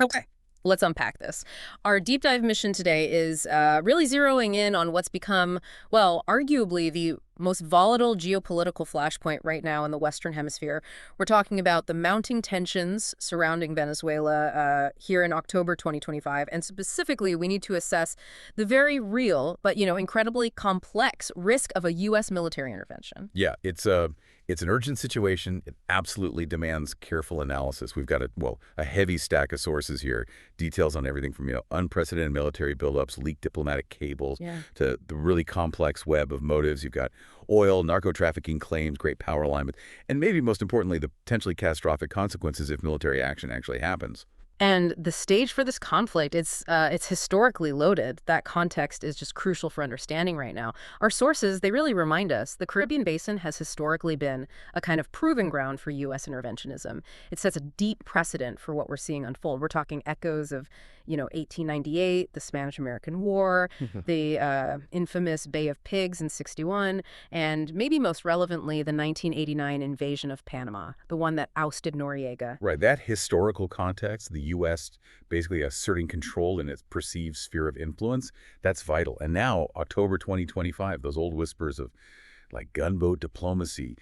Okay. Let's unpack this. Our deep dive mission today is really zeroing in on what's become, well, arguably the most volatile geopolitical flashpoint right now in the Western Hemisphere. We're talking about the mounting tensions surrounding Venezuela here in October 2025. And specifically, we need to assess the very real, but, incredibly complex risk of a U.S. military intervention. Yeah, it's an urgent situation. It absolutely demands careful analysis. We've got a heavy stack of sources here, details on everything from, unprecedented military buildups, leaked diplomatic cables, Yeah. to the really complex web of motives. You've got oil, narco-trafficking claims, great power alignment, and maybe most importantly, the potentially catastrophic consequences if military action actually happens. And the stage for this conflict, it's historically loaded. That context is just crucial for understanding right now. Our sources, they really remind us the Caribbean Basin has historically been a kind of proving ground for U.S. interventionism. It sets a deep precedent for what we're seeing unfold. We're talking echoes of, 1898, the Spanish-American War, the infamous Bay of Pigs in '61, and maybe most relevantly, the 1989 invasion of Panama, the one that ousted Noriega. Right, that historical context, the U.S. basically asserting control in its perceived sphere of influence, that's vital. And now, October 2025, those old whispers of like gunboat diplomacy,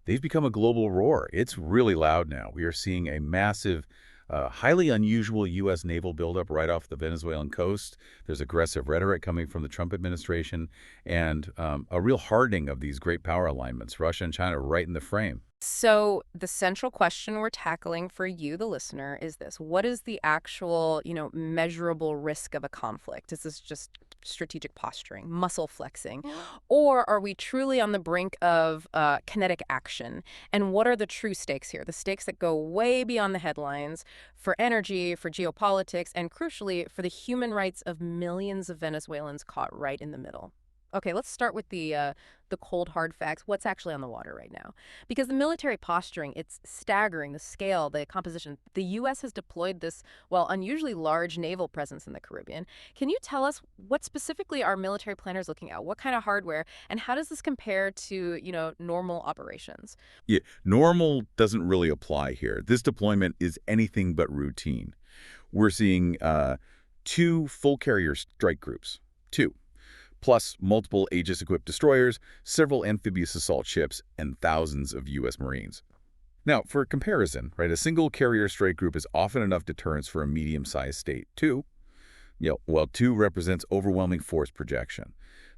they've become a global roar. It's really loud now. We are seeing a massive, highly unusual U.S. naval buildup right off the Venezuelan coast. There's aggressive rhetoric coming from the Trump administration and a real hardening of these great power alignments, Russia and China right in the frame. So the central question we're tackling for you, the listener, is this. What is the actual, measurable risk of a conflict? Is this just strategic posturing, muscle flexing? Or are we truly on the brink of kinetic action? And what are the true stakes here? The stakes that go way beyond the headlines for energy, for geopolitics, and crucially, for the human rights of millions of Venezuelans caught right in the middle. Okay, let's start with the cold hard facts. What's actually on the water right now? Because the military posturing, it's staggering. The scale, the composition. The U.S. has deployed this, well, unusually large naval presence in the Caribbean. Can you tell us what specifically are military planners looking at? What kind of hardware, and how does this compare to, normal operations? Yeah, normal doesn't really apply here. This deployment is anything but routine. We're seeing two full carrier strike groups, two, plus multiple Aegis-equipped destroyers, several amphibious assault ships, and thousands of U.S. Marines. Now, for comparison, right, a single carrier strike group is often enough deterrence for a medium-sized state. Two, while two represents overwhelming force projection.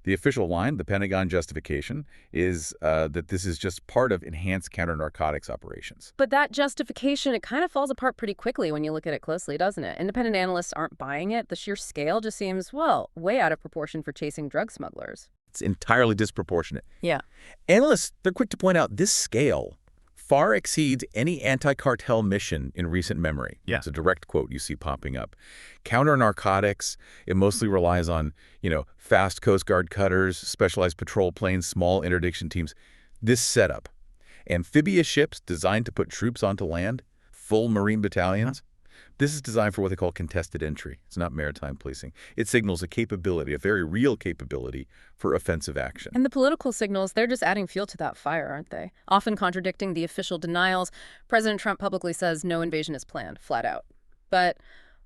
The official line, the Pentagon justification, is that this is just part of enhanced counter-narcotics operations. But that justification, it kind of falls apart pretty quickly when you look at it closely, doesn't it? Independent analysts aren't buying it. The sheer scale just seems, well, way out of proportion for chasing drug smugglers. It's entirely disproportionate. Yeah. Analysts, they're quick to point out this scale far exceeds any anti-cartel mission in recent memory. Yeah. It's a direct quote you see popping up. Counter-narcotics, it mostly relies on, fast Coast Guard cutters, specialized patrol planes, small interdiction teams. This setup, amphibious ships designed to put troops onto land, full Marine battalions, this is designed for what they call contested entry. It's not maritime policing. It signals a capability, a very real capability for offensive action. And the political signals, they're just adding fuel to that fire, aren't they? Often contradicting the official denials. President Trump publicly says no invasion is planned, flat out. But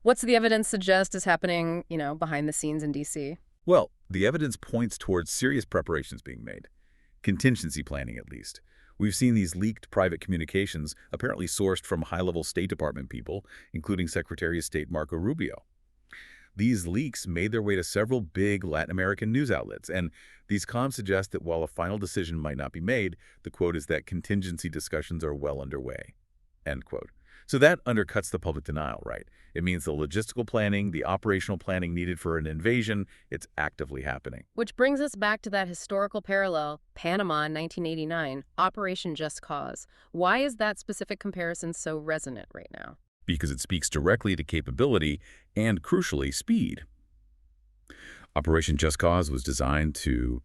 what's the evidence suggest is happening, behind the scenes in D.C.? Well, the evidence points towards serious preparations being made. Contingency planning, at least. We've seen these leaked private communications apparently sourced from high-level State Department people, including Secretary of State Marco Rubio. These leaks made their way to several big Latin American news outlets, and these comms suggest that while a final decision might not be made, the quote is that contingency discussions are well underway, end quote. So that undercuts the public denial, right? It means the logistical planning, the operational planning needed for an invasion, it's actively happening. Which brings us back to that historical parallel, Panama in 1989, Operation Just Cause. Why is that specific comparison so resonant right now? Because it speaks directly to capability and, crucially, speed. Operation Just Cause was designed to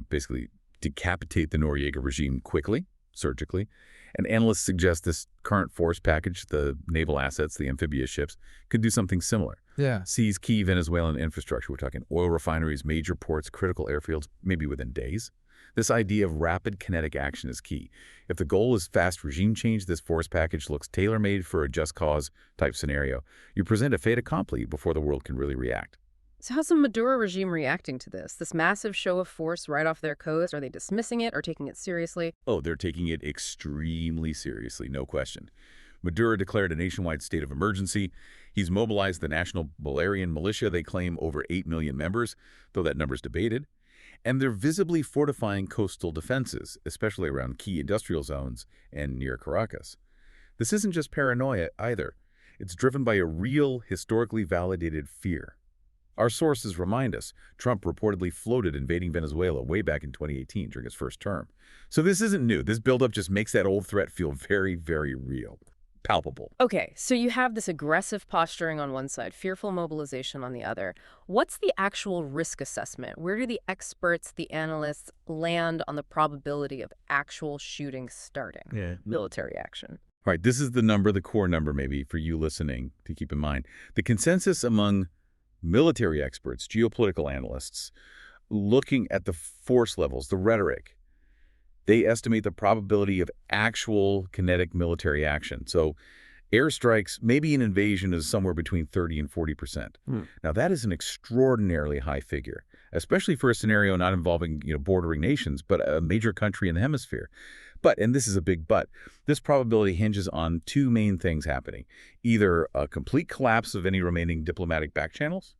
basically decapitate the Noriega regime quickly, surgically, and analysts suggest this current force package, the naval assets, the amphibious ships, could do something similar. Yeah. Seize key Venezuelan infrastructure. We're talking oil refineries, major ports, critical airfields, maybe within days. This idea of rapid kinetic action is key. If the goal is fast regime change, this force package looks tailor-made for a just cause type scenario. You present a fait accompli before the world can really react. So how's the Maduro regime reacting to this massive show of force right off their coast? Are they dismissing it or taking it seriously? Oh, they're taking it extremely seriously, no question. Maduro declared a nationwide state of emergency. He's mobilized the National Bolivarian Militia. They claim over 8 million members, though that number's debated. And they're visibly fortifying coastal defenses, especially around key industrial zones and near Caracas. This isn't just paranoia either. It's driven by a real, historically validated fear. Our sources remind us Trump reportedly floated invading Venezuela way back in 2018 during his first term. So this isn't new. This buildup just makes that old threat feel very, very real. Palpable. Okay, so you have this aggressive posturing on one side, fearful mobilization on the other. What's the actual risk assessment? Where do the experts, the analysts, land on the probability of actual shooting starting? Yeah. Military action. All right, this is the number, the core number maybe for you listening to keep in mind. The consensus among military experts, geopolitical analysts, looking at the force levels, the rhetoric, they estimate the probability of actual kinetic military action. So airstrikes, maybe an invasion is somewhere between 30 and 40%. Now, that is an extraordinarily high figure, especially for a scenario not involving, bordering nations, but a major country in the hemisphere. But, and this is a big but, this probability hinges on two main things happening. Either a complete collapse of any remaining diplomatic back channels,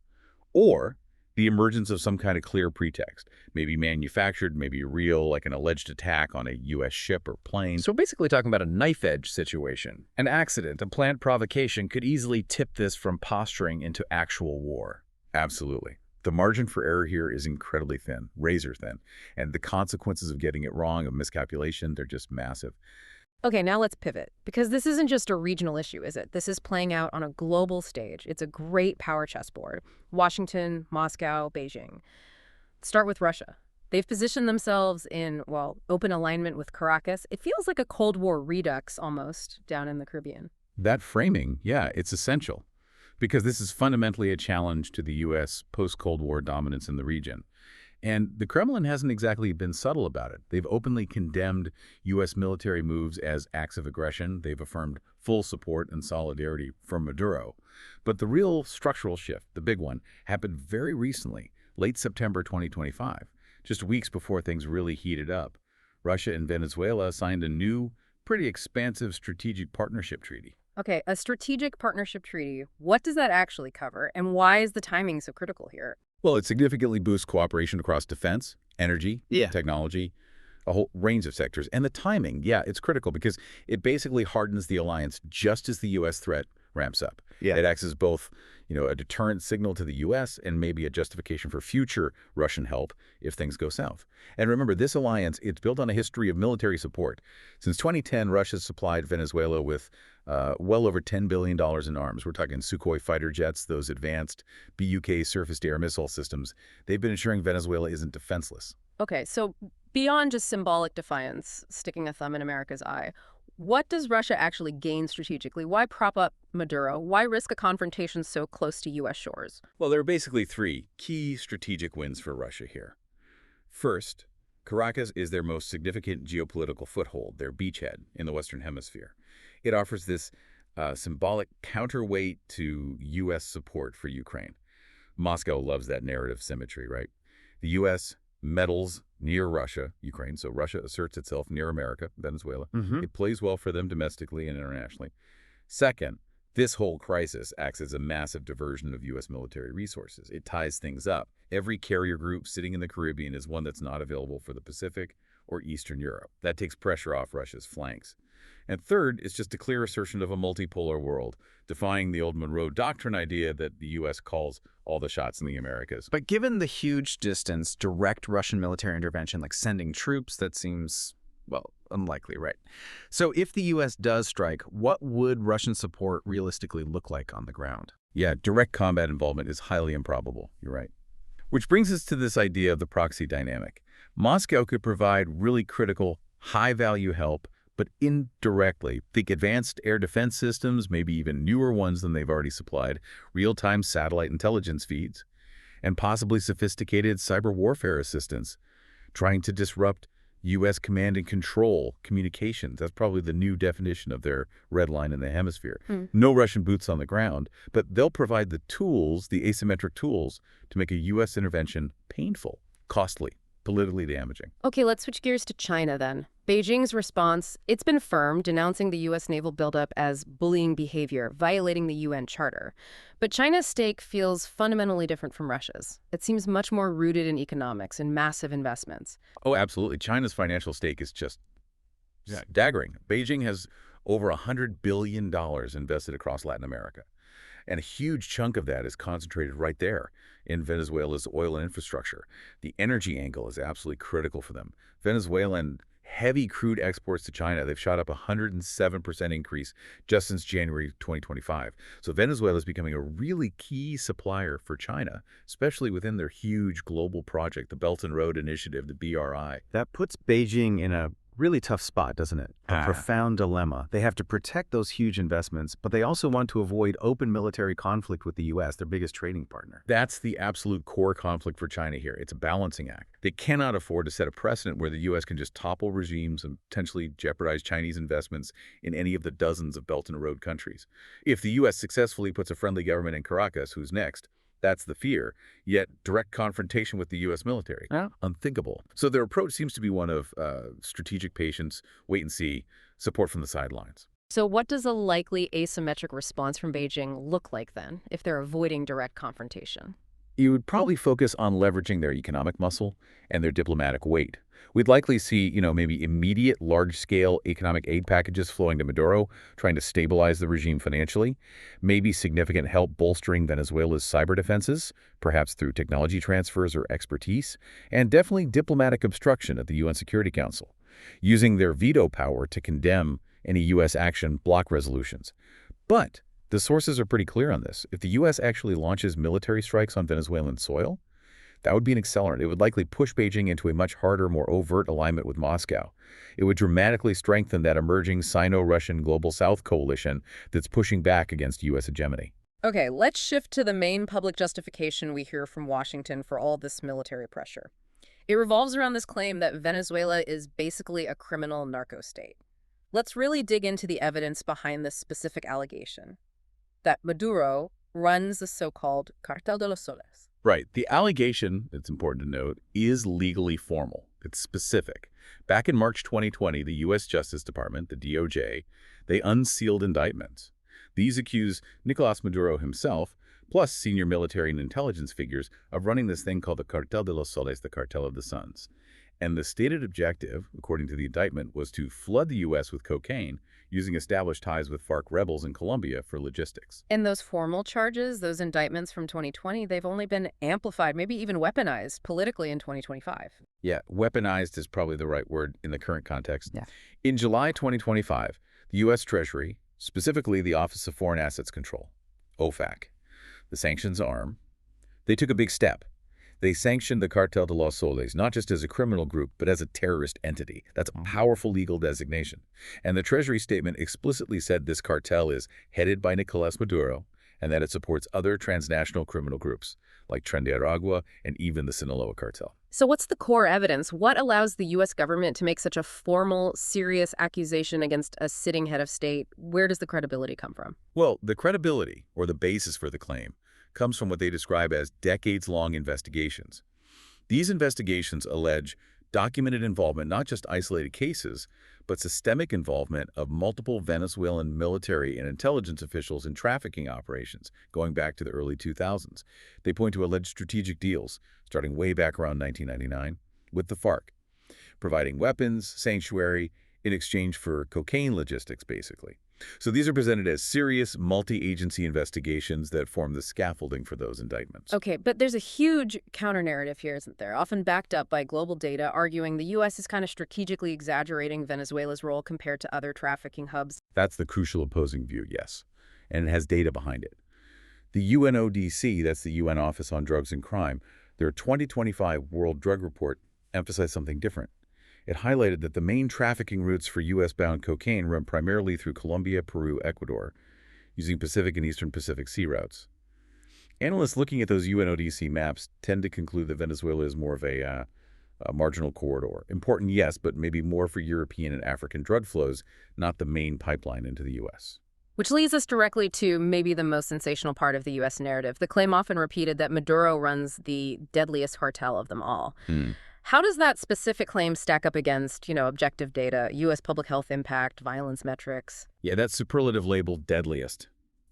or the emergence of some kind of clear pretext, maybe manufactured, maybe real, like an alleged attack on a U.S. ship or plane. So basically talking about a knife-edge situation. An accident, a planned provocation could easily tip this from posturing into actual war. Absolutely. The margin for error here is incredibly thin, razor thin, and the consequences of getting it wrong, of miscalculation, they're just massive. Okay, now let's pivot, because this isn't just a regional issue, is it? This is playing out on a global stage. It's a great power chessboard. Washington, Moscow, Beijing. Start with Russia. They've positioned themselves in, well, open alignment with Caracas. It feels like a Cold War redux, almost, down in the Caribbean. That framing, yeah, it's essential, because this is fundamentally a challenge to the U.S. post-Cold War dominance in the region. And the Kremlin hasn't exactly been subtle about it. They've openly condemned U.S. military moves as acts of aggression. They've affirmed full support and solidarity for Maduro. But the real structural shift, the big one, happened very recently, late September 2025, just weeks before things really heated up. Russia and Venezuela signed a new, pretty expansive strategic partnership treaty. Okay, a strategic partnership treaty. What does that actually cover, and why is the timing so critical here? Well, it significantly boosts cooperation across defense, energy, technology, a whole range of sectors. And the timing, yeah, it's critical because it basically hardens the alliance just as the U.S. threat ramps up. Yeah. It acts as both, a deterrent signal to the U.S. and maybe a justification for future Russian help if things go south. And remember, this alliance, it's built on a history of military support. Since 2010, Russia's supplied Venezuela with well over $10 billion in arms. We're talking Sukhoi fighter jets, those advanced BUK surface-to-air missile systems. They've been ensuring Venezuela isn't defenseless. Okay, so beyond just symbolic defiance, sticking a thumb in America's eye, what does Russia actually gain strategically? Why prop up Maduro? Why risk a confrontation so close to U.S. shores? Well, there are basically three key strategic wins for Russia here. First, Caracas is their most significant geopolitical foothold, their beachhead in the Western Hemisphere. It offers this symbolic counterweight to U.S. support for Ukraine. Moscow loves that narrative symmetry, right? The U.S. meddles near Russia, Ukraine, so Russia asserts itself near America, Venezuela. It plays well for them domestically and internationally. Second, this whole crisis acts as a massive diversion of U.S. military resources. It ties things up. Every carrier group sitting in the Caribbean is one that's not available for the Pacific or Eastern Europe. That takes pressure off Russia's flanks. And third is just a clear assertion of a multipolar world, defying the old Monroe Doctrine idea that the U.S. calls all the shots in the Americas. But given the huge distance, direct Russian military intervention, like sending troops, that seems, well, unlikely, right? So if the U.S. does strike, what would Russian support realistically look like on the ground? Yeah, direct combat involvement is highly improbable. You're right. Which brings us to this idea of the proxy dynamic. Moscow could provide really critical, high-value help, but indirectly. Think advanced air defense systems, maybe even newer ones than they've already supplied, real-time satellite intelligence feeds, and possibly sophisticated cyber warfare assistance. trying to disrupt U.S. command and control communications. That's probably the new definition of their red line in the hemisphere. No Russian boots on the ground, but they'll provide the tools, the asymmetric tools, to make a U.S. intervention painful, costly, politically damaging. Okay, let's switch gears to China then. Beijing's response, it's been firm, denouncing the U.S. naval buildup as bullying behavior, violating the UN Charter. But China's stake feels fundamentally different from Russia's. It seems much more rooted in economics and massive investments. Oh, absolutely. China's financial stake is just staggering. Beijing has over $100 billion invested across Latin America. And a huge chunk of that is concentrated right there in Venezuela's oil and infrastructure. The energy angle is absolutely critical for them. Venezuelan heavy crude exports to China, they've shot up 107% increase just since January 2025. So Venezuela is becoming a really key supplier for China, especially within their huge global project, the Belt and Road Initiative, the BRI. That puts Beijing in a really tough spot, doesn't it? A profound dilemma. They have to protect those huge investments, but they also want to avoid open military conflict with the U.S., their biggest trading partner. That's the absolute core conflict for China here. It's a balancing act. They cannot afford to set a precedent where the U.S. can just topple regimes and potentially jeopardize Chinese investments in any of the dozens of Belt and Road countries. If the U.S. successfully puts a friendly government in Caracas, who's next? That's the fear. Yet direct confrontation with the U.S. military, unthinkable. So their approach seems to be one of strategic patience, wait and see, support from the sidelines. So what does a likely asymmetric response from Beijing look like then, if they're avoiding direct confrontation? You would probably focus on leveraging their economic muscle and their diplomatic weight. We'd likely see, maybe immediate large-scale economic aid packages flowing to Maduro, trying to stabilize the regime financially, maybe significant help bolstering Venezuela's cyber defenses, perhaps through technology transfers or expertise, and definitely diplomatic obstruction at the UN Security Council, using their veto power to condemn any U.S. action block resolutions. But the sources are pretty clear on this. If the U.S. actually launches military strikes on Venezuelan soil, that would be an accelerant. It would likely push Beijing into a much harder, more overt alignment with Moscow. It would dramatically strengthen that emerging Sino-Russian Global South coalition that's pushing back against U.S. hegemony. Okay, let's shift to the main public justification we hear from Washington for all this military pressure. It revolves around this claim that Venezuela is basically a criminal narco-state. Let's really dig into the evidence behind this specific allegation, that Maduro runs the so-called Cartel de los Soles. Right. The allegation, it's important to note, is legally formal. It's specific. Back in March 2020, the U.S. Justice Department, the DOJ, they unsealed indictments. These accuse Nicolás Maduro himself, plus senior military and intelligence figures, of running this thing called the Cartel de los Soles, the Cartel of the Suns. And the stated objective, according to the indictment, was to flood the U.S. with cocaine, using established ties with FARC rebels in Colombia for logistics. And those formal charges, those indictments from 2020, they've only been amplified, maybe even weaponized politically in 2025. Yeah, weaponized is probably the right word in the current context. Yeah. In July 2025, the U.S. Treasury, specifically the Office of Foreign Assets Control, OFAC, the sanctions arm, they took a big step. They sanctioned the Cartel de los Soles, not just as a criminal group, but as a terrorist entity. That's a powerful legal designation. And the Treasury statement explicitly said this cartel is headed by Nicolás Maduro and that it supports other transnational criminal groups, like Tren de Aragua and even the Sinaloa cartel. So what's the core evidence? What allows the U.S. government to make such a formal, serious accusation against a sitting head of state? Where does the credibility come from? Well, the credibility, or the basis for the claim, comes from what they describe as decades-long investigations. These investigations allege documented involvement, not just isolated cases, but systemic involvement of multiple Venezuelan military and intelligence officials in trafficking operations going back to the early 2000s. They point to alleged strategic deals, starting way back around 1999, with the FARC, providing weapons, sanctuary, in exchange for cocaine logistics, basically. So these are presented as serious multi-agency investigations that form the scaffolding for those indictments. Okay, but there's a huge counter-narrative here, isn't there? Often backed up by global data, arguing the U.S. is kind of strategically exaggerating Venezuela's role compared to other trafficking hubs. That's the crucial opposing view, yes. And it has data behind it. The UNODC, that's the UN Office on Drugs and Crime, their 2025 World Drug Report emphasized something different. It highlighted that the main trafficking routes for U.S.-bound cocaine run primarily through Colombia, Peru, Ecuador, using Pacific and Eastern Pacific sea routes. Analysts looking at those UNODC maps tend to conclude that Venezuela is more of a a marginal corridor. Important, yes, but maybe more for European and African drug flows, not the main pipeline into the U.S. Which leads us directly to maybe the most sensational part of the U.S. narrative, the claim often repeated that Maduro runs the deadliest cartel of them all. Hmm. How does that specific claim stack up against, objective data, U.S. public health impact, violence metrics? Yeah, that superlative label, deadliest,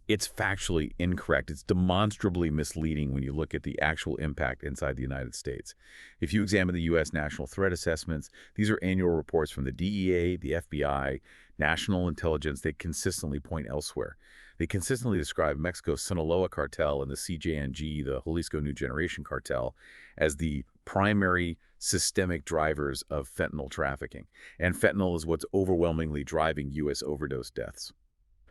it's factually incorrect. It's demonstrably misleading when you look at the actual impact inside the United States. If you examine the U.S. national threat assessments, these are annual reports from the DEA, the FBI, national intelligence. They consistently point elsewhere. They consistently describe Mexico's Sinaloa cartel and the CJNG, the Jalisco New Generation cartel, as the primary systemic drivers of fentanyl trafficking. And fentanyl is what's overwhelmingly driving U.S. overdose deaths.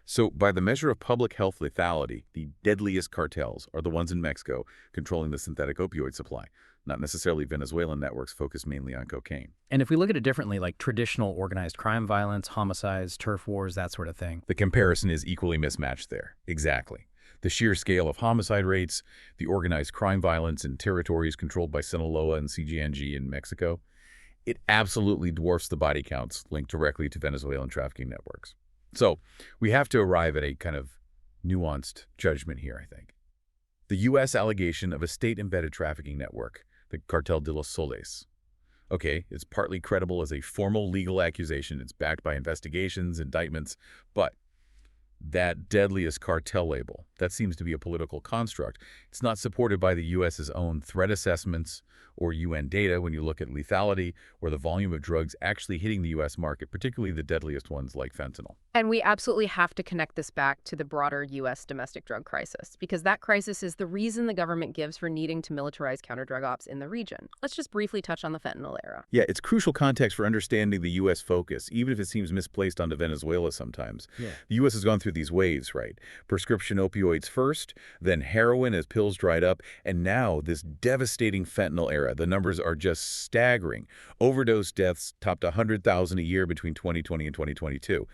So by the measure of public health lethality, the deadliest cartels are the ones in Mexico controlling the synthetic opioid supply, not necessarily Venezuelan networks focused mainly on cocaine. And if we look at it differently, like traditional organized crime violence, homicides, turf wars, that sort of thing. The comparison is equally mismatched there. Exactly. The sheer scale of homicide rates, the organized crime violence in territories controlled by Sinaloa and CGNG in Mexico, it absolutely dwarfs the body counts linked directly to Venezuelan trafficking networks. So we have to arrive at a kind of nuanced judgment here, I think. The U.S. allegation of a state-embedded trafficking network, the Cartel de los Soles. Okay, it's partly credible as a formal legal accusation. It's backed by investigations, indictments, but that deadliest cartel label, that seems to be a political construct. It's not supported by the U.S.'s own threat assessments or UN data when you look at lethality or the volume of drugs actually hitting the U.S. market, particularly the deadliest ones like fentanyl. And we absolutely have to connect this back to the broader U.S. domestic drug crisis, because that crisis is the reason the government gives for needing to militarize counter-drug ops in the region. Let's just briefly touch on the fentanyl era. Yeah, it's crucial context for understanding the U.S. focus, even if it seems misplaced onto Venezuela sometimes. Yeah. The U.S. has gone through these waves, right? Prescription opioids first, then heroin as pills dried up, and now this devastating fentanyl era. The numbers are just staggering. Overdose deaths topped 100,000 a year between 2020 and 2022.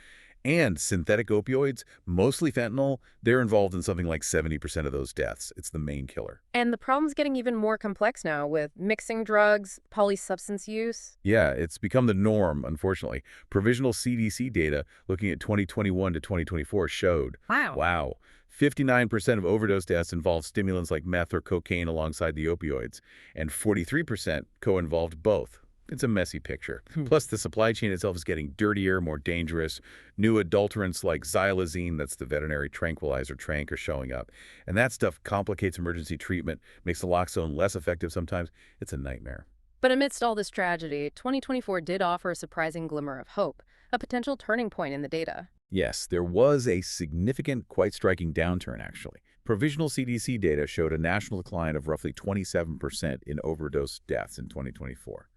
And synthetic opioids, mostly fentanyl, they're involved in something like 70% of those deaths. It's the main killer. And the problem's getting even more complex now with mixing drugs, polysubstance use. Yeah, it's become the norm, unfortunately. Provisional CDC data looking at 2021 to 2024 showed, wow, 59% of overdose deaths involved stimulants like meth or cocaine alongside the opioids, and 43% co-involved both. It's a messy picture. Plus, the supply chain itself is getting dirtier, more dangerous. New adulterants like xylazine, that's the veterinary tranquilizer trank, are showing up. And that stuff complicates emergency treatment, makes naloxone less effective sometimes. It's a nightmare. But amidst all this tragedy, 2024 did offer a surprising glimmer of hope, a potential turning point in the data. Yes, there was a significant, quite striking downturn, actually. Provisional CDC data showed a national decline of roughly 27% in overdose deaths in 2024.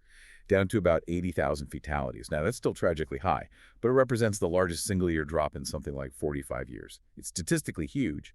Down to about 80,000 fatalities. Now, that's still tragically high, but it represents the largest single-year drop in something like 45 years. It's statistically huge.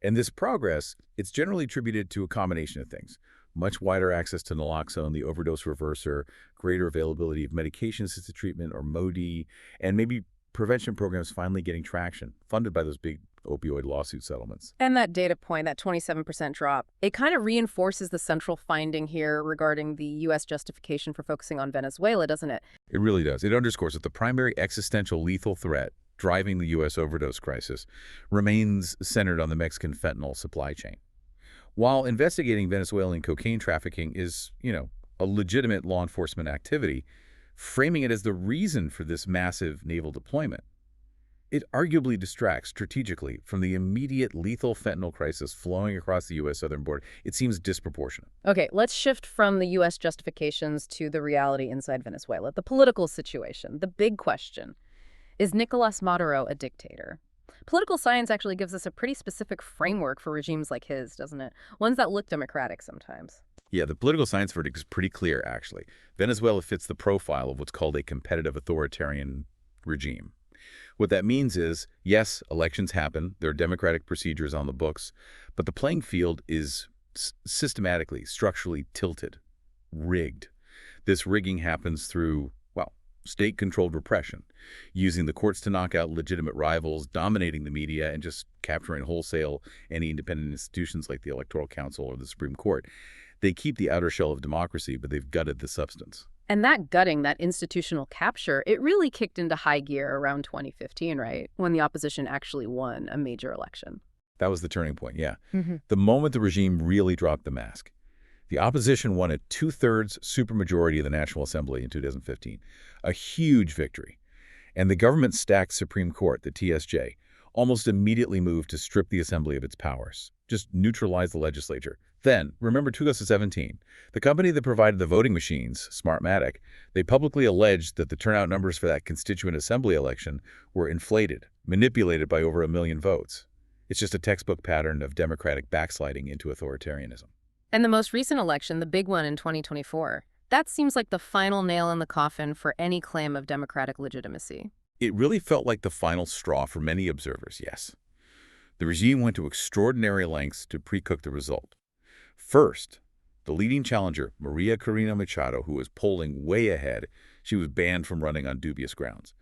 And this progress, it's generally attributed to a combination of things. Much wider access to naloxone, the overdose reverser, greater availability of medication-assisted treatment, or MODI, and maybe prevention programs finally getting traction, funded by those big opioid lawsuit settlements. And that data point, that 27% drop, it kind of reinforces the central finding here regarding the U.S. justification for focusing on Venezuela, doesn't it? It really does. It underscores that the primary existential lethal threat driving the U.S. overdose crisis remains centered on the Mexican fentanyl supply chain. While investigating Venezuelan cocaine trafficking is, a legitimate law enforcement activity, framing it as the reason for this massive naval deployment, it arguably distracts strategically from the immediate lethal fentanyl crisis flowing across the U.S. southern border. It seems disproportionate. Okay, let's shift from the U.S. justifications to the reality inside Venezuela, the political situation, the big question. Is Nicolas Maduro a dictator? Political science actually gives us a pretty specific framework for regimes like his, doesn't it? Ones that look democratic sometimes. Yeah, the political science verdict is pretty clear, actually. Venezuela fits the profile of what's called a competitive authoritarian regime. What that means is, yes, elections happen, there are democratic procedures on the books, but the playing field is systematically, structurally tilted, rigged. This rigging happens through, state-controlled repression, using the courts to knock out legitimate rivals, dominating the media, and just capturing wholesale any independent institutions like the Electoral Council or the Supreme Court. They keep the outer shell of democracy, but they've gutted the substance. And that gutting, that institutional capture, it really kicked into high gear around 2015, right? When the opposition actually won a major election. That was the turning point, yeah. The moment the regime really dropped the mask. The opposition won a two-thirds supermajority of the National Assembly in 2015, a huge victory. And the government-stacked Supreme Court, the TSJ, almost immediately moved to strip the Assembly of its powers, just neutralize the legislature. Then, remember 2017, the company that provided the voting machines, Smartmatic, they publicly alleged that the turnout numbers for that constituent assembly election were inflated, manipulated by over 1 million votes. It's just a textbook pattern of democratic backsliding into authoritarianism. And the most recent election, the big one in 2024, that seems like the final nail in the coffin for any claim of democratic legitimacy. It really felt like the final straw for many observers, yes. The regime went to extraordinary lengths to pre-cook the result. First, the leading challenger, María Corina Machado, who was polling way ahead, she was banned from running on dubious grounds.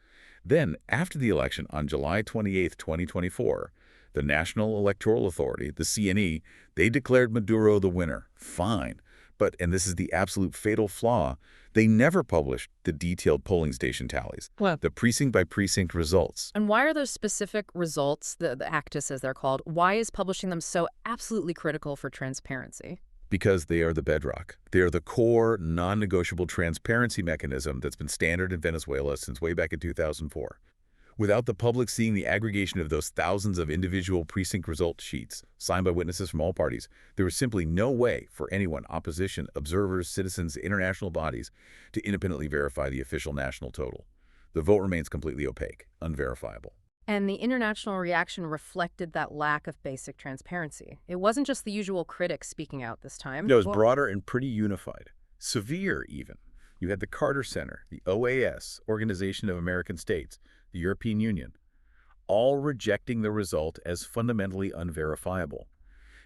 Then, after the election on July 28, 2024, the National Electoral Authority, the CNE, they declared Maduro the winner. Fine. But, and this is the absolute fatal flaw, they never published the detailed polling station tallies, the precinct-by-precinct results. And why are those specific results, the actus as they're called, why is publishing them so absolutely critical for transparency? Because they are the bedrock. They are the core, non-negotiable transparency mechanism that's been standard in Venezuela since way back in 2004. Without the public seeing the aggregation of those thousands of individual precinct result sheets, signed by witnesses from all parties, there was simply no way for anyone, opposition, observers, citizens, international bodies, to independently verify the official national total. The vote remains completely opaque, unverifiable. And the international reaction reflected that lack of basic transparency. It wasn't just the usual critics speaking out this time. No, it was broader and pretty unified. Severe, even. You had the Carter Center, the OAS, Organization of American States, the European Union, all rejecting the result as fundamentally unverifiable.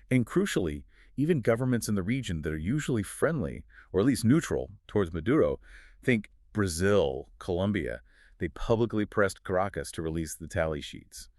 And crucially, even governments in the region that are usually friendly, or at least neutral, towards Maduro, think Brazil, Colombia, they publicly pressed Caracas to release the tally sheets.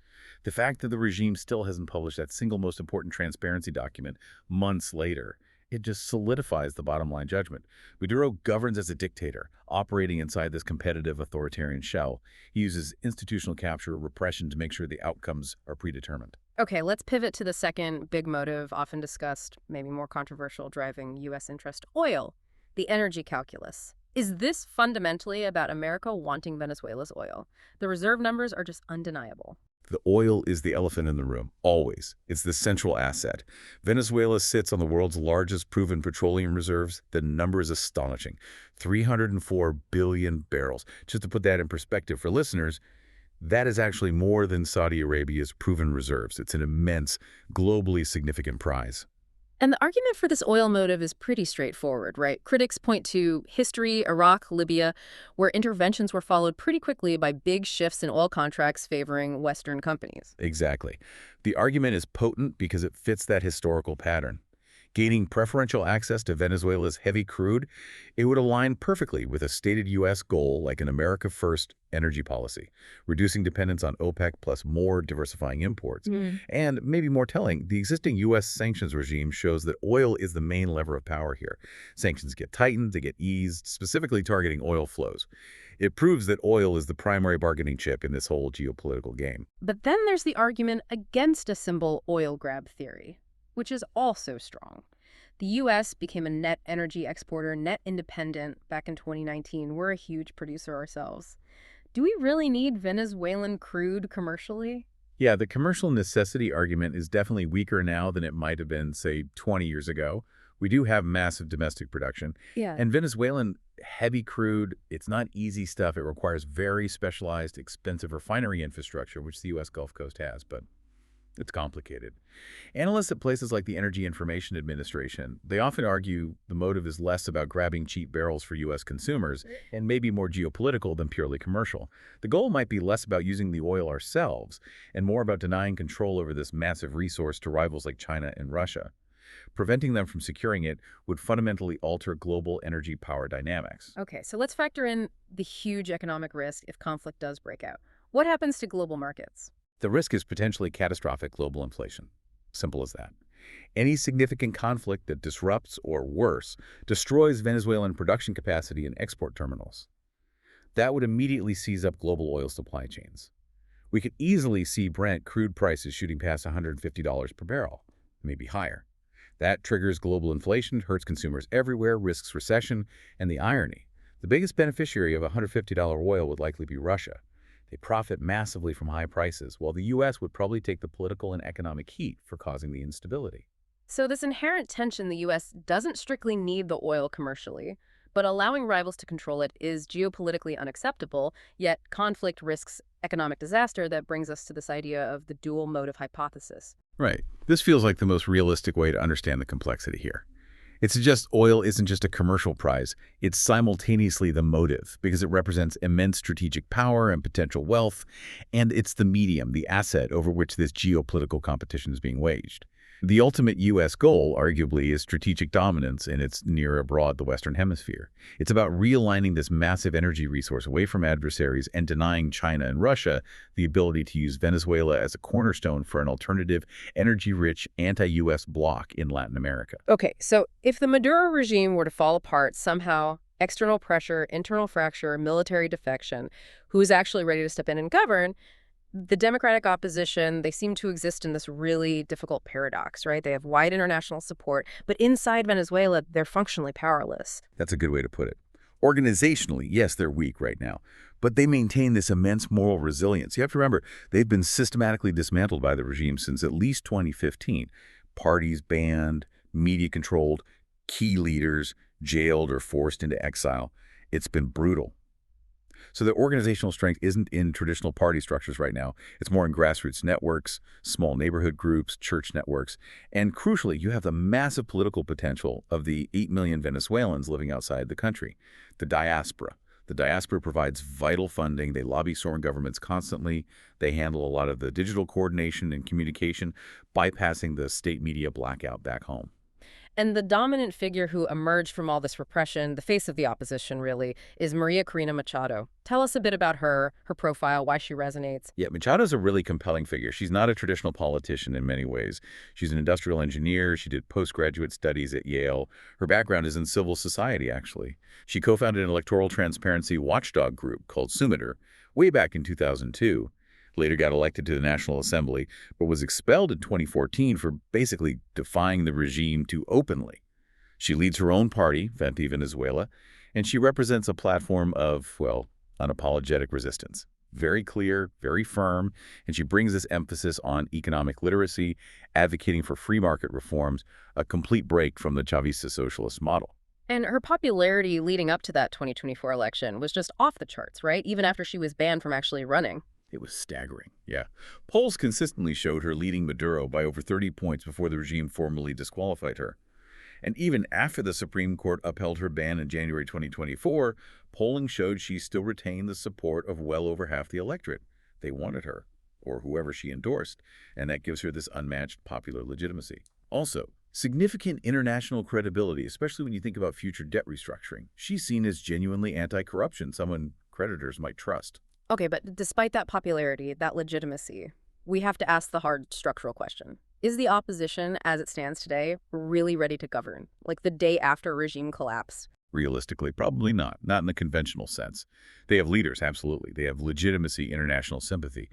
The fact that the regime still hasn't published that single most important transparency document months later, it just solidifies the bottom line judgment. Maduro governs as a dictator, operating inside this competitive authoritarian shell. He uses institutional capture, repression to make sure the outcomes are predetermined. Okay, let's pivot to the second big motive, often discussed, maybe more controversial, driving U.S. interest: oil, the energy calculus. Is this fundamentally about America wanting Venezuela's oil? The reserve numbers are just undeniable. The oil is the elephant in the room, always. It's the central asset. Venezuela sits on the world's largest proven petroleum reserves. The number is astonishing, 304 billion barrels. Just to put that in perspective for listeners, that is actually more than Saudi Arabia's proven reserves. It's an immense, globally significant prize. And the argument for this oil motive is pretty straightforward, right? Critics point to history, Iraq, Libya, where interventions were followed pretty quickly by big shifts in oil contracts favoring Western companies. Exactly. The argument is potent because it fits that historical pattern. Gaining preferential access to Venezuela's heavy crude, it would align perfectly with a stated U.S. goal like an America First energy policy, reducing dependence on OPEC plus more diversifying imports. And maybe more telling, the existing U.S. sanctions regime shows that oil is the main lever of power here. Sanctions get tightened, they get eased, specifically targeting oil flows. It proves that oil is the primary bargaining chip in this whole geopolitical game. But then there's the argument against a simple oil grab theory, which is also strong. The U.S. became a net energy exporter, net independent back in 2019. We're a huge producer ourselves. Do we really need Venezuelan crude commercially? Yeah, the commercial necessity argument is definitely weaker now than it might have been, say, 20 years ago. We do have massive domestic production. Yeah. And Venezuelan heavy crude, it's not easy stuff. It requires very specialized, expensive refinery infrastructure, which the U.S. Gulf Coast has, but it's complicated. Analysts at places like the Energy Information Administration, they often argue the motive is less about grabbing cheap barrels for U.S. consumers and maybe more geopolitical than purely commercial. The goal might be less about using the oil ourselves and more about denying control over this massive resource to rivals like China and Russia. Preventing them from securing it would fundamentally alter global energy power dynamics. Okay, so let's factor in the huge economic risk if conflict does break out. What happens to global markets? The risk is potentially catastrophic global inflation. Simple as that. Any significant conflict that disrupts, or worse, destroys Venezuelan production capacity and export terminals. That would immediately seize up global oil supply chains. We could easily see Brent crude prices shooting past $150 per barrel, maybe higher. That triggers global inflation, hurts consumers everywhere, risks recession, and the irony. The biggest beneficiary of $150 oil would likely be Russia. They profit massively from high prices, while the U.S. would probably take the political and economic heat for causing the instability. So this inherent tension, the U.S. doesn't strictly need the oil commercially, but allowing rivals to control it is geopolitically unacceptable, yet conflict risks economic disaster. That brings us to this idea of the dual motive hypothesis. Right. This feels like the most realistic way to understand the complexity here. It suggests oil isn't just a commercial prize, it's simultaneously the motive, because it represents immense strategic power and potential wealth, and it's the medium, the asset over which this geopolitical competition is being waged. The ultimate U.S. goal, arguably, is strategic dominance in its near abroad the Western Hemisphere. It's about realigning this massive energy resource away from adversaries and denying China and Russia the ability to use Venezuela as a cornerstone for an alternative, energy-rich, anti-U.S. bloc in Latin America. Okay, so if the Maduro regime were to fall apart somehow, external pressure, internal fracture, military defection, who's actually ready to step in and govern? The Democratic opposition, they seem to exist in this really difficult paradox, right? They have wide international support, but inside Venezuela, they're functionally powerless. That's a good way to put it. Organizationally, yes, they're weak right now, but they maintain this immense moral resilience. You have to remember, they've been systematically dismantled by the regime since at least 2015. Parties banned, media controlled, key leaders jailed or forced into exile. It's been brutal. So the organizational strength isn't in traditional party structures right now. It's more in grassroots networks, small neighborhood groups, church networks, and crucially, you have the massive political potential of the 8 million Venezuelans living outside the country, the diaspora. The diaspora provides vital funding. They lobby foreign governments constantly. They handle a lot of the digital coordination and communication, bypassing the state media blackout back home. And the dominant figure who emerged from all this repression, the face of the opposition really, is María Corina Machado. Tell us a bit about her profile, why she resonates. Yeah, Machado's a really compelling figure. She's not a traditional politician in many ways. She's an industrial engineer. She did postgraduate studies at Yale. Her background is in civil society, actually. She co-founded an electoral transparency watchdog group called Sumitor way back in 2002. Later got elected to the National Assembly, but was expelled in 2014 for basically defying the regime too openly. She leads her own party, Venti Venezuela, and she represents a platform of, well, unapologetic resistance. Very clear, very firm, and she brings this emphasis on economic literacy, advocating for free market reforms, a complete break from the Chavista socialist model. And her popularity leading up to that 2024 election was just off the charts, right? Even after she was banned from actually running. It was staggering, yeah. Polls consistently showed her leading Maduro by over 30 points before the regime formally disqualified her. And even after the Supreme Court upheld her ban in January 2024, polling showed she still retained the support of well over half the electorate. They wanted her, or whoever she endorsed, and that gives her this unmatched popular legitimacy. Also, significant international credibility, especially when you think about future debt restructuring. She's seen as genuinely anti-corruption, someone creditors might trust. Okay, but despite that popularity, that legitimacy, we have to ask the hard structural question. Is the opposition, as it stands today, really ready to govern, like the day after regime collapse? Realistically, probably not. Not in the conventional sense. They have leaders, absolutely. They have legitimacy, international sympathy.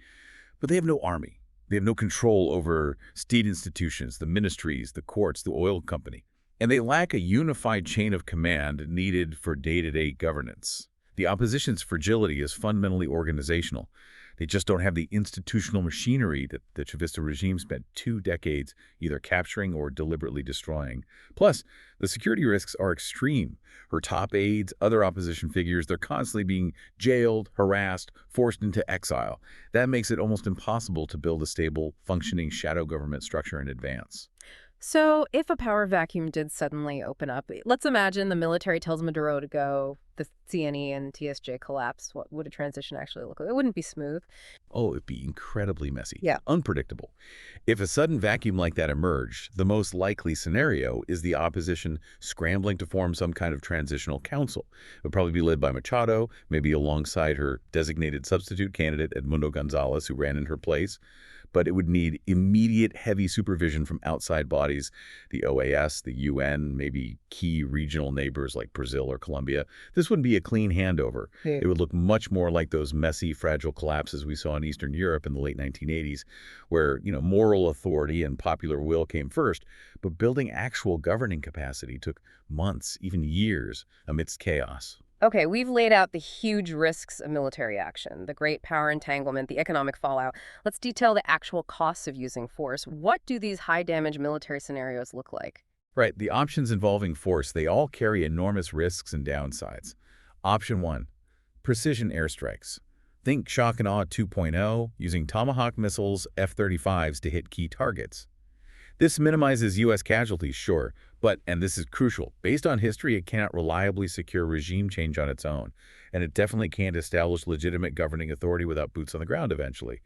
But they have no army. They have no control over state institutions, the ministries, the courts, the oil company. And they lack a unified chain of command needed for day-to-day governance. The opposition's fragility is fundamentally organizational. They just don't have the institutional machinery that the Chavista regime spent 2 decades either capturing or deliberately destroying. Plus, the security risks are extreme. Her top aides, other opposition figures, they're constantly being jailed, harassed, forced into exile. That makes it almost impossible to build a stable, functioning shadow government structure in advance. So if a power vacuum did suddenly open up, let's imagine the military tells Maduro to go, the CNE and TSJ collapse, what would a transition actually look like? It wouldn't be smooth. Oh, it'd be incredibly messy. Yeah. Unpredictable. If a sudden vacuum like that emerged, the most likely scenario is the opposition scrambling to form some kind of transitional council. It would probably be led by Machado, maybe alongside her designated substitute candidate, Edmundo Gonzalez, who ran in her place. But it would need immediate heavy supervision from outside bodies, the OAS, the UN, maybe key regional neighbors like Brazil or Colombia. This wouldn't be a clean handover. Yeah. It would look much more like those messy, fragile collapses we saw in Eastern Europe in the late 1980s, where, moral authority and popular will came first, but building actual governing capacity took months, even years, amidst chaos. Okay, we've laid out the huge risks of military action, the great power entanglement, the economic fallout. Let's detail the actual costs of using force. What do these high-damage military scenarios look like? Right, the options involving force, they all carry enormous risks and downsides. Option 1, precision airstrikes. Think shock and awe 2.0, using Tomahawk missiles, F-35s to hit key targets. This minimizes U.S. casualties, sure, but, and this is crucial, based on history, it cannot reliably secure regime change on its own, and it definitely can't establish legitimate governing authority without boots on the ground eventually.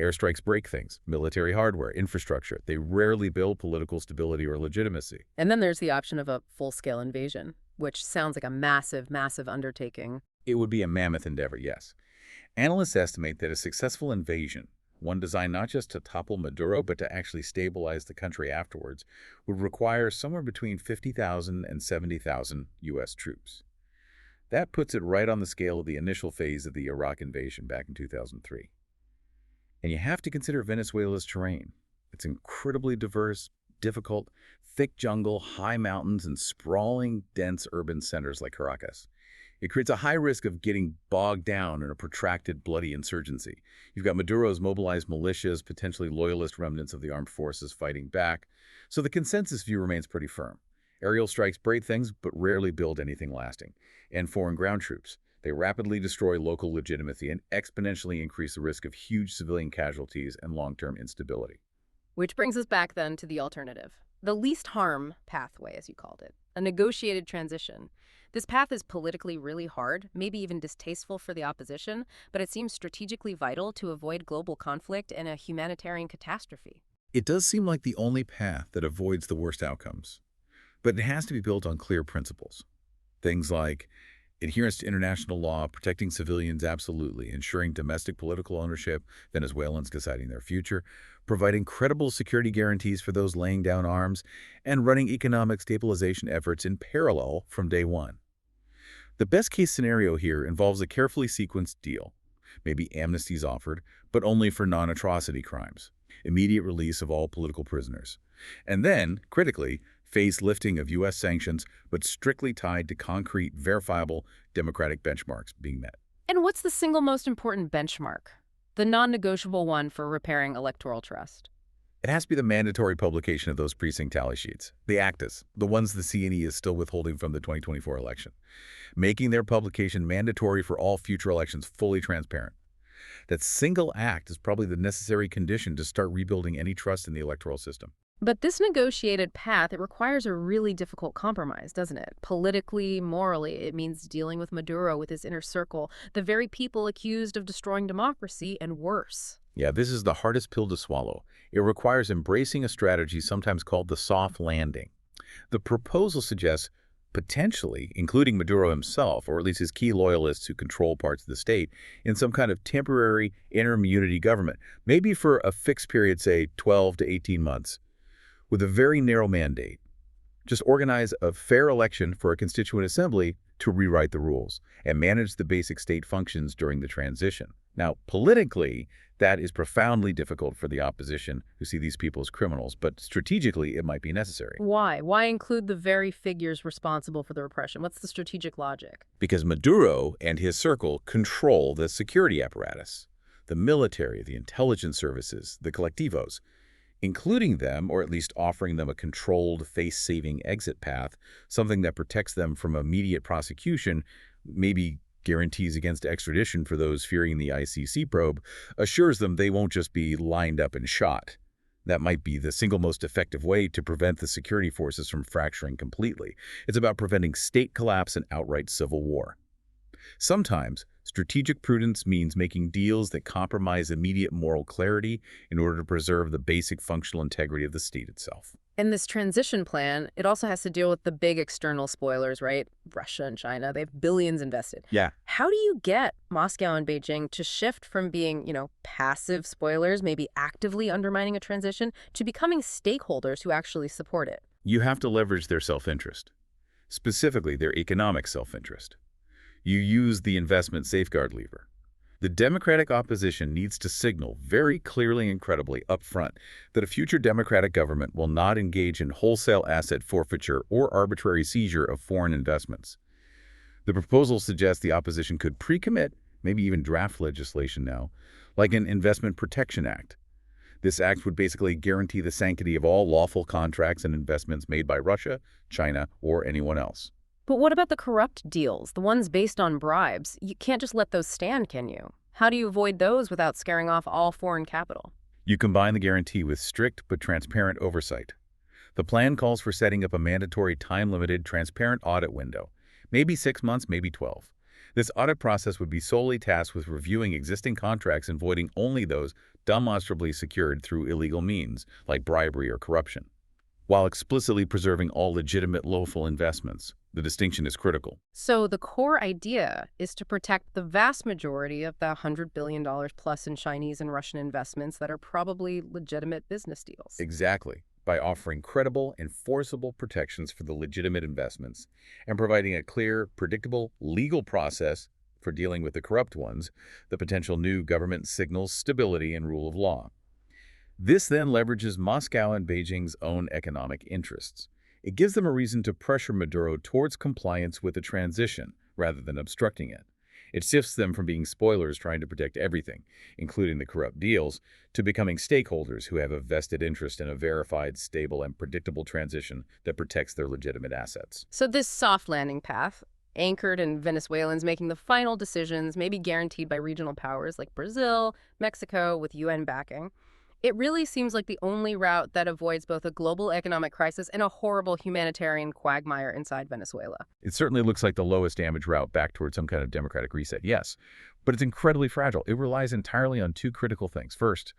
Airstrikes break things, military hardware, infrastructure. They rarely build political stability or legitimacy. And then there's the option of a full-scale invasion, which sounds like a massive, massive undertaking. It would be a mammoth endeavor, yes. Analysts estimate that a successful invasion, one designed not just to topple Maduro, but to actually stabilize the country afterwards, would require somewhere between 50,000 and 70,000 U.S. troops. That puts it right on the scale of the initial phase of the Iraq invasion back in 2003. And you have to consider Venezuela's terrain. It's incredibly diverse, difficult, thick jungle, high mountains, and sprawling, dense urban centers like Caracas. It creates a high risk of getting bogged down in a protracted, bloody insurgency. You've got Maduro's mobilized militias, potentially loyalist remnants of the armed forces fighting back. So the consensus view remains pretty firm. Aerial strikes break things, but rarely build anything lasting. And foreign ground troops. They rapidly destroy local legitimacy and exponentially increase the risk of huge civilian casualties and long-term instability. Which brings us back then to the alternative. The least harm pathway, as you called it. A negotiated transition. This path is politically really hard, maybe even distasteful for the opposition, but it seems strategically vital to avoid global conflict and a humanitarian catastrophe. It does seem like the only path that avoids the worst outcomes. But it has to be built on clear principles. Things like adherence to international law, protecting civilians absolutely, ensuring domestic political ownership, Venezuelans deciding their future, providing credible security guarantees for those laying down arms, and running economic stabilization efforts in parallel from day one. The best-case scenario here involves a carefully sequenced deal. Maybe amnesties offered, but only for non-atrocity crimes. Immediate release of all political prisoners. And then, critically, phased lifting of U.S. sanctions, but strictly tied to concrete, verifiable, democratic benchmarks being met. And what's the single most important benchmark? The non-negotiable one for repairing electoral trust. It has to be the mandatory publication of those precinct tally sheets, the actas, the ones the CNE is still withholding from the 2024 election, making their publication mandatory for all future elections, fully transparent. That single act is probably the necessary condition to start rebuilding any trust in the electoral system. But this negotiated path, it requires a really difficult compromise, doesn't it? Politically, morally, it means dealing with Maduro, with his inner circle, the very people accused of destroying democracy, and worse. Yeah, this is the hardest pill to swallow. It requires embracing a strategy sometimes called the soft landing. The proposal suggests potentially including Maduro himself, or at least his key loyalists who control parts of the state, in some kind of temporary interim unity government, maybe for a fixed period, say 12 to 18 months. With a very narrow mandate. Just organize a fair election for a constituent assembly to rewrite the rules and manage the basic state functions during the transition. Now, politically, that is profoundly difficult for the opposition who see these people as criminals, but strategically, it might be necessary. Why? Why include the very figures responsible for the repression? What's the strategic logic? Because Maduro and his circle control the security apparatus, the military, the intelligence services, the colectivos. Including them, or at least offering them a controlled, face-saving exit path, something that protects them from immediate prosecution, maybe guarantees against extradition for those fearing the ICC probe, assures them they won't just be lined up and shot. That might be the single most effective way to prevent the security forces from fracturing completely. It's about preventing state collapse and outright civil war. Sometimes, strategic prudence means making deals that compromise immediate moral clarity in order to preserve the basic functional integrity of the state itself. In this transition plan, it also has to deal with the big external spoilers, right? Russia and China, they have billions invested. Yeah. How do you get Moscow and Beijing to shift from being, passive spoilers, maybe actively undermining a transition, to becoming stakeholders who actually support it? You have to leverage their self-interest, specifically their economic self-interest. You use the investment safeguard lever. The Democratic opposition needs to signal very clearly and credibly up front that a future Democratic government will not engage in wholesale asset forfeiture or arbitrary seizure of foreign investments. The proposal suggests the opposition could pre-commit, maybe even draft legislation now, like an Investment Protection Act. This act would basically guarantee the sanctity of all lawful contracts and investments made by Russia, China, or anyone else. But what about the corrupt deals, the ones based on bribes? You can't just let those stand, can you? How do you avoid those without scaring off all foreign capital? You combine the guarantee with strict but transparent oversight. The plan calls for setting up a mandatory time-limited, transparent audit window, maybe 6 months, maybe 12. This audit process would be solely tasked with reviewing existing contracts and avoiding only those demonstrably secured through illegal means, like bribery or corruption, while explicitly preserving all legitimate lawful investments. The distinction is critical. So the core idea is to protect the vast majority of the $100 billion plus in Chinese and Russian investments that are probably legitimate business deals. Exactly. By offering credible, enforceable protections for the legitimate investments and providing a clear, predictable, legal process for dealing with the corrupt ones, the potential new government signals stability and rule of law. This then leverages Moscow and Beijing's own economic interests. It gives them a reason to pressure Maduro towards compliance with the transition rather than obstructing it. It shifts them from being spoilers trying to protect everything, including the corrupt deals, to becoming stakeholders who have a vested interest in a verified, stable, and predictable transition that protects their legitimate assets. So this soft landing path, anchored in Venezuelans making the final decisions, maybe guaranteed by regional powers like Brazil, Mexico, with UN backing, it really seems like the only route that avoids both a global economic crisis and a horrible humanitarian quagmire inside Venezuela. It certainly looks like the lowest damage route back towards some kind of democratic reset, yes, but it's incredibly fragile. It relies entirely on two critical things. First,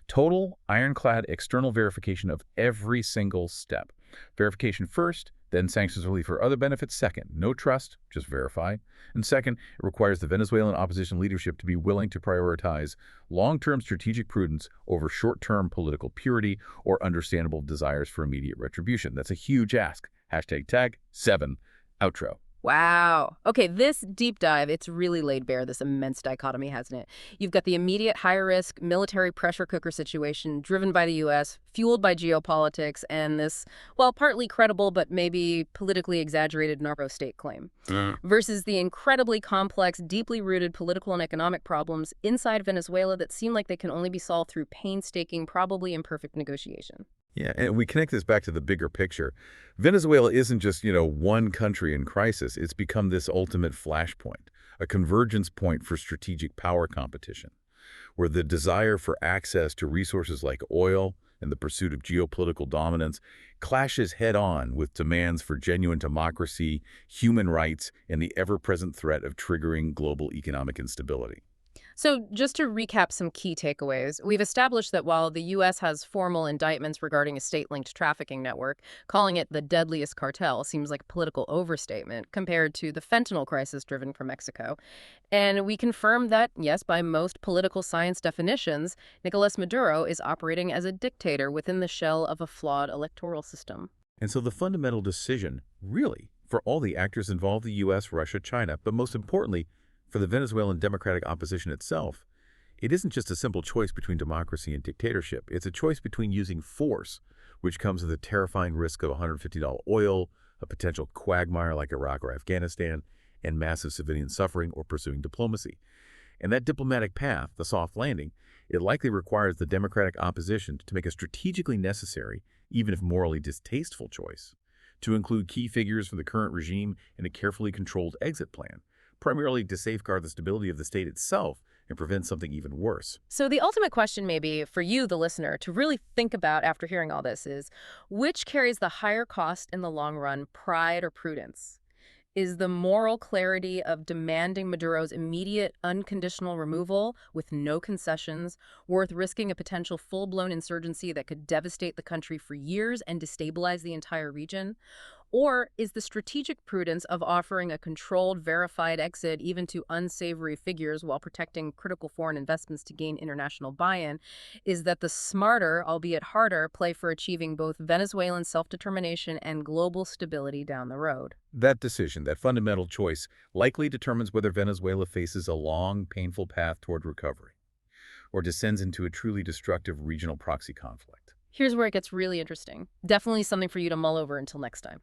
total ironclad external verification of every single step. Verification first, then sanctions relief for other benefits second. No trust, just verify. And second, it requires the Venezuelan opposition leadership to be willing to prioritize long-term strategic prudence over short-term political purity or understandable desires for immediate retribution. That's a huge ask. #tag7 outro. Wow. Okay, this deep dive, it's really laid bare this immense dichotomy, hasn't it? You've got the immediate high-risk military pressure cooker situation driven by the U.S., fueled by geopolitics, and this, well, partly credible but maybe politically exaggerated narco-state claim, versus the incredibly complex, deeply rooted political and economic problems inside Venezuela that seem like they can only be solved through painstaking, probably imperfect negotiation. Yeah, and we connect this back to the bigger picture. Venezuela isn't just, one country in crisis. It's become this ultimate flashpoint, a convergence point for strategic power competition, where the desire for access to resources like oil and the pursuit of geopolitical dominance clashes head-on with demands for genuine democracy, human rights, and the ever-present threat of triggering global economic instability. So just to recap some key takeaways, we've established that while the U.S. has formal indictments regarding a state-linked trafficking network, calling it the deadliest cartel seems like a political overstatement compared to the fentanyl crisis driven from Mexico. And we confirmed that, yes, by most political science definitions, Nicolas Maduro is operating as a dictator within the shell of a flawed electoral system. And so the fundamental decision, really, for all the actors involved, the U.S., Russia, China, but most importantly, for the Venezuelan democratic opposition itself, it isn't just a simple choice between democracy and dictatorship. It's a choice between using force, which comes with the terrifying risk of $150 oil, a potential quagmire like Iraq or Afghanistan, and massive civilian suffering, or pursuing diplomacy. And that diplomatic path, the soft landing, it likely requires the democratic opposition to make a strategically necessary, even if morally distasteful choice, to include key figures from the current regime in a carefully controlled exit plan, primarily to safeguard the stability of the state itself and prevent something even worse. So the ultimate question maybe for you, the listener, to really think about after hearing all this is, which carries the higher cost in the long run, pride or prudence? Is the moral clarity of demanding Maduro's immediate, unconditional removal with no concessions worth risking a potential full-blown insurgency that could devastate the country for years and destabilize the entire region? Or is the strategic prudence of offering a controlled, verified exit even to unsavory figures while protecting critical foreign investments to gain international buy-in, is that the smarter, albeit harder, play for achieving both Venezuelan self-determination and global stability down the road? That decision, that fundamental choice, likely determines whether Venezuela faces a long, painful path toward recovery or descends into a truly destructive regional proxy conflict. Here's where it gets really interesting. Definitely something for you to mull over until next time.